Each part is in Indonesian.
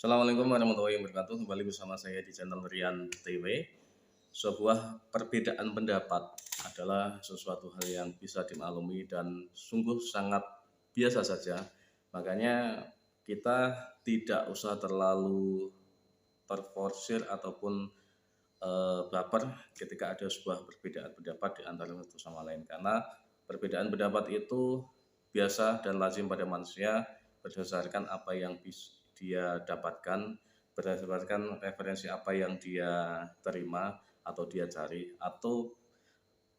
Assalamualaikum warahmatullahi wabarakatuh. Kembali bersama saya di channel Rian TV. Sebuah perbedaan pendapat adalah sesuatu hal yang bisa dimaklumi dan sungguh sangat biasa saja. Makanya kita tidak usah terlalu terforsir ataupun baper ketika ada sebuah perbedaan pendapat di antara satu sama lain, karena perbedaan pendapat itu biasa dan lazim pada manusia berdasarkan apa yang dia dapatkan, berdasarkan referensi apa yang dia terima atau dia cari, atau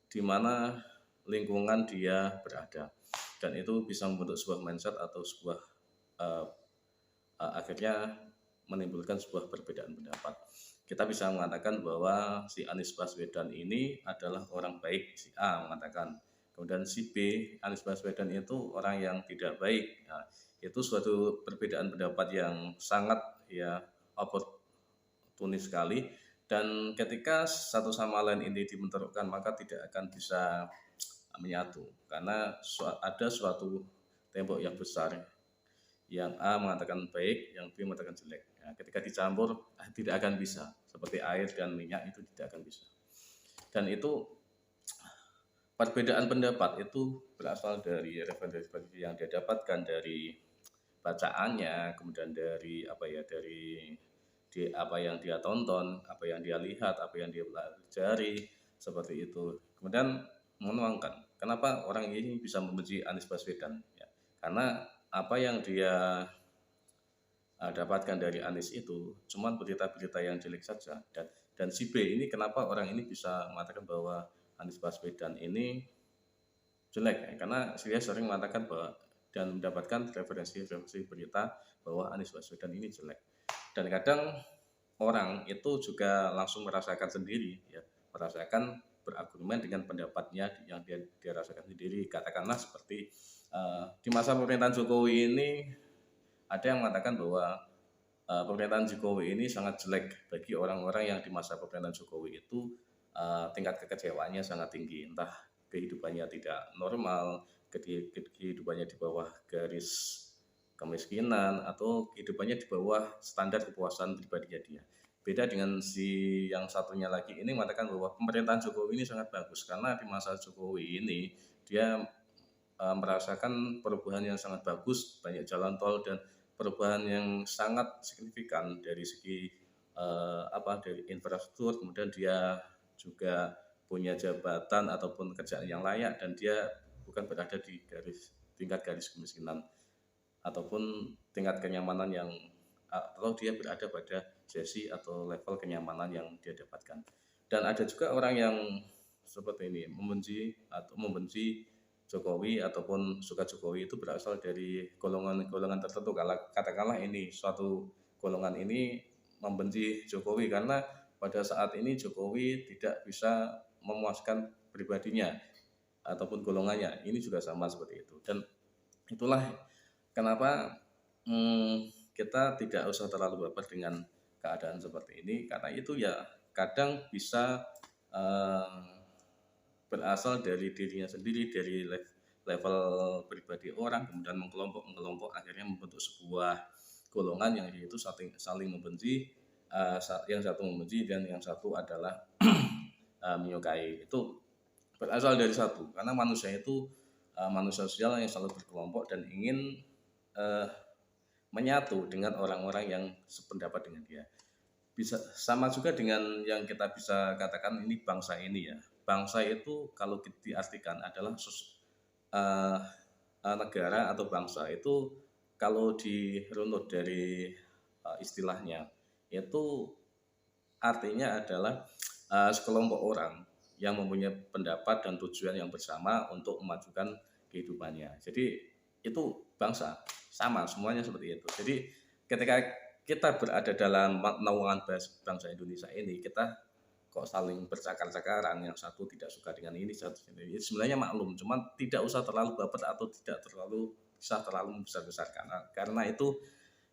di mana lingkungan dia berada, dan itu bisa membentuk sebuah mindset atau sebuah uh, akhirnya menimbulkan sebuah perbedaan pendapat. Kita bisa mengatakan bahwa si Anies Baswedan ini adalah orang baik, si A mengatakan. Kemudian si B, Anies Baswedan itu orang yang tidak baik. Nah, itu suatu perbedaan pendapat yang sangat oportunis sekali. Dan ketika satu sama lain ini dibenturkan, maka tidak akan bisa menyatu. Karena ada suatu tembok yang besar, yang A mengatakan baik, yang B mengatakan jelek. Nah, ketika dicampur tidak akan bisa, seperti air dan minyak itu tidak akan bisa. Dan itu perbedaan pendapat itu berasal dari referensi yang dia dapatkan dari bacaannya, kemudian dari apa yang dia tonton, apa yang dia lihat, apa yang dia pelajari, seperti itu. Kemudian menuangkan kenapa orang ini bisa membenci Anies Baswedan, ya, karena apa yang dia dapatkan dari Anies itu cuma berita-berita yang jelek saja. Dan si B ini, kenapa orang ini bisa mengatakan bahwa Anies Baswedan ini jelek, ya? Karena dia sering mengatakan bahwa dan mendapatkan referensi berita bahwa Anies Baswedan ini jelek. Dan kadang orang itu juga langsung merasakan sendiri, ya, merasakan berargumen dengan pendapatnya yang dia rasakan sendiri. Katakanlah seperti di masa pemerintahan Jokowi ini ada yang mengatakan bahwa pemerintahan Jokowi ini sangat jelek. Bagi orang-orang yang di masa pemerintahan Jokowi itu tingkat kekecewaannya sangat tinggi, entah kehidupannya tidak normal, kehidupannya di bawah garis kemiskinan, atau kehidupannya di bawah standar kepuasan pribadinya dia. Beda dengan si yang satunya lagi ini mengatakan bahwa pemerintahan Jokowi ini sangat bagus, karena di masa Jokowi ini dia merasakan perubahan yang sangat bagus, banyak jalan tol dan perubahan yang sangat signifikan dari segi dari infrastruktur. Kemudian dia juga punya jabatan ataupun kerjaan yang layak, dan dia bukan berada di tingkat garis kemiskinan ataupun tingkat kenyamanan yang, atau dia berada pada sesi atau level kenyamanan yang dia dapatkan. Dan ada juga orang yang seperti ini, membenci Jokowi ataupun suka Jokowi itu berasal dari golongan-golongan tertentu. Kalau katakanlah ini suatu golongan ini membenci Jokowi karena pada saat ini Jokowi tidak bisa memuaskan pribadinya ataupun golongannya. Ini juga sama seperti itu. Dan itulah kenapa kita tidak usah terlalu baper dengan keadaan seperti ini, karena itu ya kadang bisa berasal dari dirinya sendiri, dari level pribadi orang, kemudian mengkelompok akhirnya membentuk sebuah golongan yang itu saling membenci, yang satu membenci dan yang satu adalah menyukai. Itu berasal dari satu, karena manusia itu manusia sosial yang selalu berkelompok dan ingin menyatu dengan orang-orang yang sependapat dengan dia. Bisa sama juga dengan yang kita bisa katakan ini bangsa ini, ya. Bangsa itu kalau diartikan adalah negara atau bangsa itu, kalau dirunut dari istilahnya itu artinya adalah sekelompok orang yang mempunyai pendapat dan tujuan yang bersama untuk memajukan kehidupannya. Jadi itu bangsa, sama semuanya seperti itu. Jadi ketika kita berada dalam naungan bangsa Indonesia ini, kita kok saling bercakar-cakaran, yang satu tidak suka dengan ini, satu ini, sebenarnya maklum, cuman tidak usah terlalu baper atau tidak terlalu membesar-besarkan, karena itu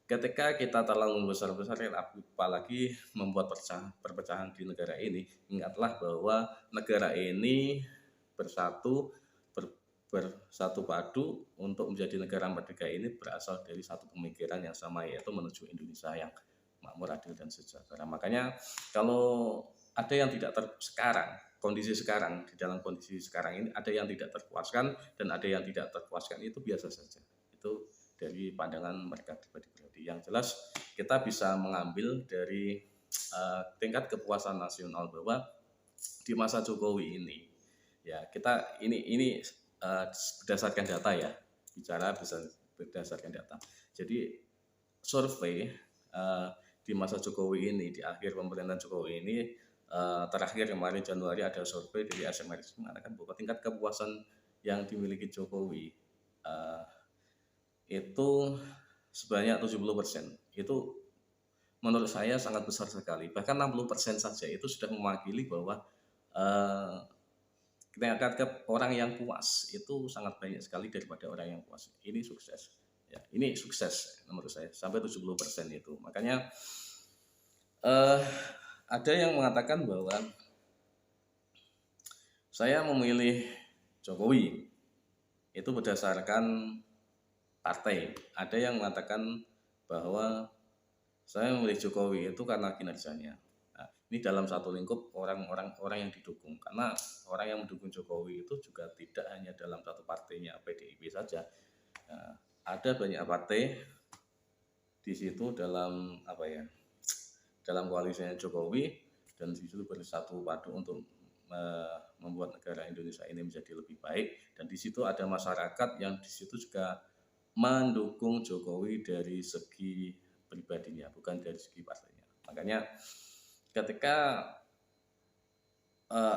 ketika kita terlalu membesar-besarkan, apalagi membuat perpecahan di negara ini, ingatlah bahwa negara ini bersatu bersatu padu untuk menjadi negara merdeka ini berasal dari satu pemikiran yang sama, yaitu menuju Indonesia yang makmur, adil, dan sejahtera. Makanya kalau ada yang tidak sekarang, kondisi sekarang, di dalam kondisi sekarang ini ada yang tidak terpuaskan dan ada yang tidak terpuaskan, itu biasa saja. Itu dari pandangan mereka pribadi-pribadi. Yang jelas kita bisa mengambil dari tingkat kepuasan nasional bahwa di masa Jokowi ini, ya kita ini berdasarkan data ya, bicara bisa berdasarkan data. Jadi survei di masa Jokowi ini, di akhir pemerintahan Jokowi ini, terakhir kemarin Januari ada survei dari SMRC mengatakan bahwa tingkat kepuasan yang dimiliki Jokowi itu sebanyak 70%. Itu menurut saya sangat besar sekali. Bahkan 60% saja itu sudah mewakili bahwa tingkat orang yang puas itu sangat banyak sekali daripada orang yang puas. Ini sukses. Ya, ini sukses menurut saya sampai 70% itu. Makanya ada yang mengatakan bahwa saya memilih Jokowi itu berdasarkan partai. Ada yang mengatakan bahwa saya memilih Jokowi itu karena kinerjanya. Nah, ini dalam satu lingkup orang yang didukung, karena orang yang mendukung Jokowi itu juga tidak hanya dalam satu partainya PDIP saja. Nah, ada banyak partai di situ dalam dalam koalisinya Jokowi, dan di situ bersatu padu untuk membuat negara Indonesia ini menjadi lebih baik. Dan di situ ada masyarakat yang di situ juga mendukung Jokowi dari segi pribadinya, bukan dari segi partainya. Makanya ketika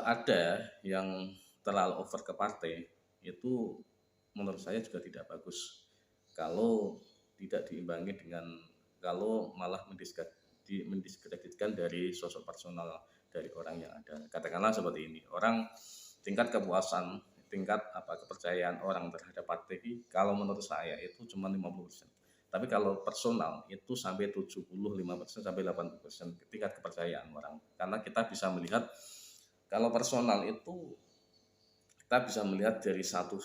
ada yang terlalu over ke partai, itu menurut saya juga tidak bagus. Kalau tidak diimbangi dengan, kalau malah mendiskreditkan dari sosok personal dari orang yang ada. Katakanlah seperti ini, orang tingkat kepuasan, tingkat kepercayaan orang terhadap partai, kalau menurut saya itu cuma 50%. Tapi kalau personal itu sampai 75% sampai 80% tingkat kepercayaan orang. Karena kita bisa melihat kalau personal itu kita bisa melihat dari satu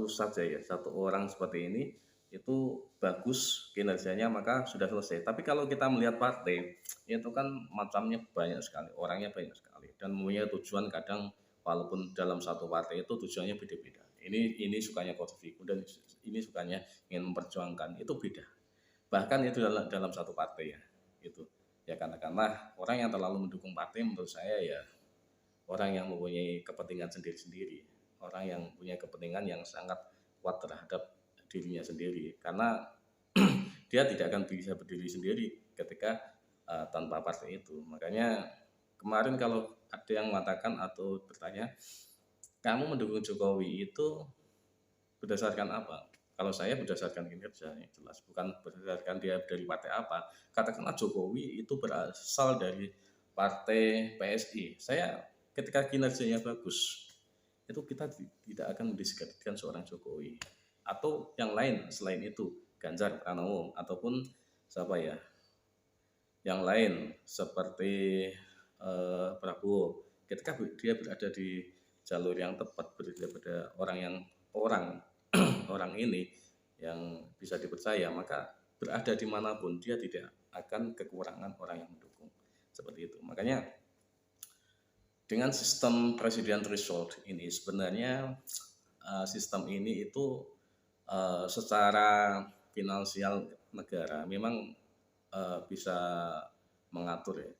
saja ya, satu orang seperti ini itu bagus kinerjanya maka sudah selesai. Tapi kalau kita melihat partai itu kan macamnya banyak sekali, orangnya banyak sekali, dan mempunyai tujuan kadang walaupun dalam satu partai itu tujuannya beda-beda. Ini sukanya korupsi, dan ini sukanya ingin memperjuangkan, itu beda. Bahkan itu dalam satu partai ya, itu ya katakanlah orang yang terlalu mendukung partai menurut saya ya orang yang mempunyai kepentingan sendiri-sendiri, orang yang punya kepentingan yang sangat kuat terhadap dirinya sendiri, karena dia tidak akan bisa berdiri sendiri ketika tanpa partai itu. Makanya kemarin kalau ada yang mengatakan atau bertanya, kamu mendukung Jokowi itu berdasarkan apa? Kalau saya berdasarkan kinerja, yang jelas, bukan berdasarkan dia dari partai apa. Katakanlah Jokowi itu berasal dari partai PSI. Saya ketika kinerjanya bagus, itu kita tidak akan mendiskreditkan seorang Jokowi. Atau yang lain selain itu, Ganjar Pranowo, ataupun siapa ya, yang lain seperti Prabowo. Ketika dia berada di jalur yang tepat, berada pada orang ini yang bisa dipercaya, maka berada dimanapun dia tidak akan kekurangan orang yang mendukung, seperti itu. Makanya dengan sistem presiden threshold ini sebenarnya sistem ini itu secara finansial negara memang bisa mengatur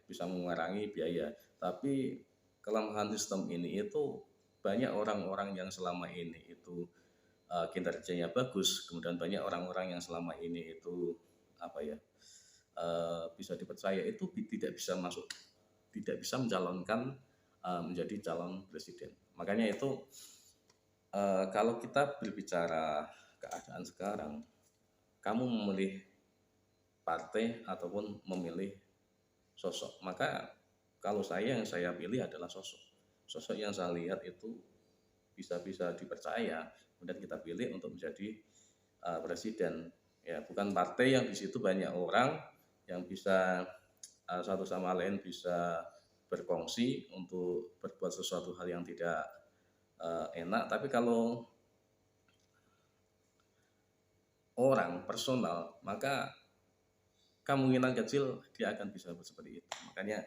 bisa mengurangi biaya, tapi kelemahan sistem ini itu banyak orang-orang yang selama ini itu kinerjanya bagus, kemudian banyak orang-orang yang selama ini itu bisa dipercaya itu tidak bisa mencalonkan menjadi calon presiden. Makanya itu kalau kita berbicara keadaan sekarang, kamu memilih partai ataupun memilih sosok, maka kalau yang saya pilih adalah sosok yang saya lihat itu bisa dipercaya, kemudian kita pilih untuk menjadi presiden. Ya, bukan partai yang di situ banyak orang yang bisa satu sama lain bisa berkongsi untuk berbuat sesuatu hal yang tidak enak. Tapi kalau orang personal, maka kemungkinan kecil dia akan bisa seperti itu. Makanya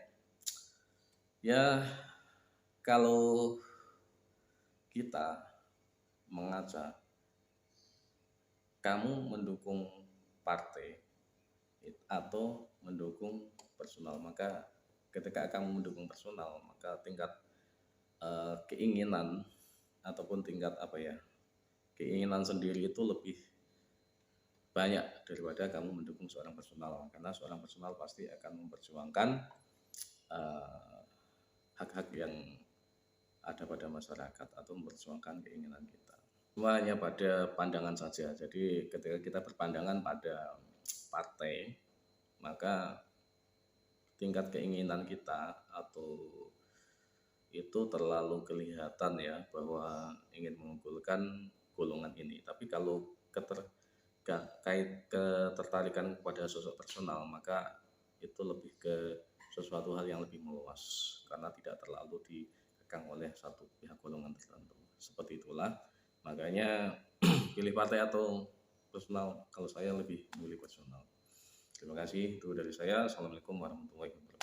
ya kalau kita mengajak kamu mendukung partai atau mendukung personal, maka ketika kamu mendukung personal, maka tingkat keinginan ataupun tingkat keinginan sendiri itu lebih banyak daripada kamu mendukung seorang personal, karena seorang personal pasti akan memperjuangkan hak-hak yang ada pada masyarakat atau memperjuangkan keinginan kita. Cuma hanya pada pandangan saja. Jadi ketika kita berpandangan pada partai, maka tingkat keinginan kita atau itu terlalu kelihatan ya bahwa ingin mengunggulkan golongan ini. Tapi kalau ketertarikan kepada sosok personal, maka itu lebih ke sesuatu hal yang lebih meluas karena tidak terlalu dikekang oleh satu pihak golongan tertentu. Seperti itulah makanya pilih partai atau personal, kalau saya lebih memilih personal. Terima kasih, itu dari saya. Assalamualaikum warahmatullahi wabarakatuh.